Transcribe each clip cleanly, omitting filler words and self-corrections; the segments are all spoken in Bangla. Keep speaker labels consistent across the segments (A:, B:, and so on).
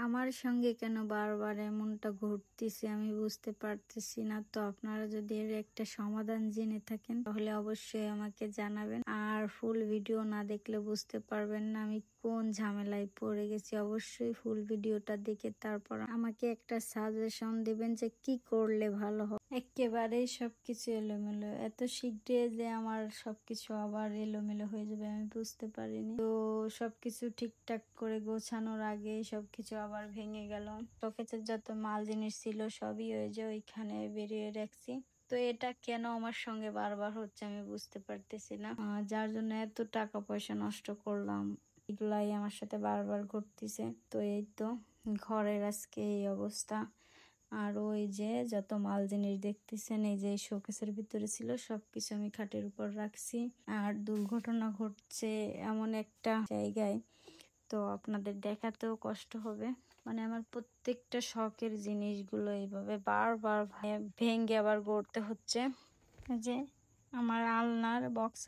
A: আমার সঙ্গে কেন বারবার এমনটা ঘটতেছে আমি বুঝতে পারতেছি না। তো আপনারা যদি এর একটা সমাধান জেনে থাকেন তাহলে অবশ্যই আমাকে জানাবেন। আর ফুল ভিডিও না দেখলে বুঝতে পারবেন না আমি কোন ঝামেলায় পড়ে গেছি। অবশ্যই ফুল ভিডিওটা দেখে তারপর আমাকে একটা সাজেশন দিবেন যে কি করলে ভালো হবে। একেবারেই সবকিছু এলোমেলো, এত শীঘ্রই যে আমার সবকিছু আবার এলোমেলো হয়ে যাবে আমি বুঝতে পারিনি। তো সবকিছু ঠিকঠাক করে গোছানোর আগে সবকিছু আবার ভেঙে গেল। শোকেসের যত মাল জিনিস ছিল সবই ওই যে ওইখানে বেরিয়ে রাখছি। তো এটা কেন আমার সঙ্গে বারবার হচ্ছে আমি বুঝতে পারতেছি না। যার জন্য এত টাকা পয়সা নষ্ট করলাম, এগুলাই আমার সাথে বারবার ঘটতেছে। তো এই তো ঘরের আজকে এই অবস্থা। আর ওই যে যত মাল জিনিস দেখতেছেন এই যে শোকেসের ভিতরে ছিল সবকিছু আমি খাটের উপর রাখছি। আর দুর্ঘটনা ঘটছে এমন একটা জায়গায়, তো আপনাদের দেখাতেও কষ্ট হবে। মানে আমার প্রত্যেকটা শখের জিনিসগুলো এইভাবে বারবার ভেঙে আবার গড়তে হচ্ছে। যে আমার আলনার বক্স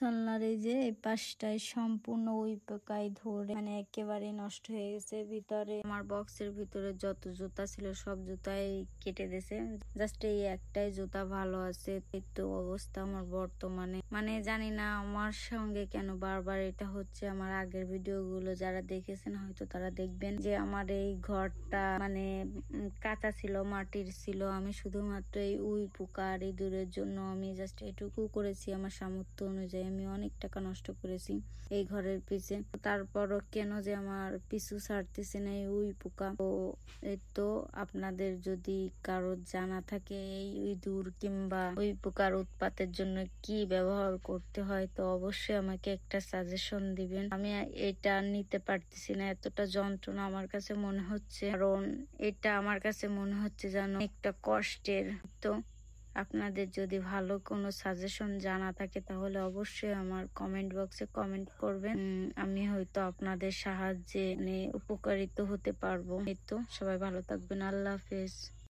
A: আলনার এই যে এই পাশটায় সম্পূর্ণ ওই পোকায় ধরে মানে একেবারে নষ্ট হয়ে গেছে। ভিতরে আমার বক্সের ভিতরে যত জুতা ছিল সব জুতাই কেটে দিয়েছে, জাস্ট এই একটাই জুতা ভালো আছে। এই তো অবস্থা আমার বর্তমানে। মানে জানি না আমার সঙ্গে কেন বারবার এটা হচ্ছে। আমার আগের ভিডিও গুলো যারা দেখেছেন হয়তো তারা দেখবেন যে আমার এই ঘরটা মানে কাঁচা ছিল, মাটির ছিল। আমি শুধুমাত্র এই উই পোকা আর ইঁদুরের জন্য আমি জাস্ট এটুকু করেছি। আমার সামর্থ্য অনুযায়ী আমি অনেক টাকা নষ্ট করেছি এই ঘরের পিছে। তারপরও কেন যে আমার পিছু ছাড়তেছে না এই উই পোকা। তো এই তো আপনাদের যদি কারো জানা থাকে এই ইঁদুর কিংবা উই পোকার উৎপাতের জন্য কি ব্যবহার করতে হয় তো অবশ্যই আমাকে একটা সাজেশন দিবেন। আমি এটা নিতে পারতেছি না, এতটা যন্ত্রণা আমার কাছে মনে হচ্ছে। কারণ এটা আমার কাছে মনে হচ্ছে যেন একটা কষ্টের। তো আপনাদের যদি ভালো কোনো সাজেশন জানা থাকে তাহলে অবশ্যই আমার কমেন্ট বক্সে কমেন্ট করবেন। আমি হয়তো আপনাদের সাহায্যে উপকারিত হতে পারবো। এই তো সবাই ভালো থাকবেন। আল্লাহ হাফেজ।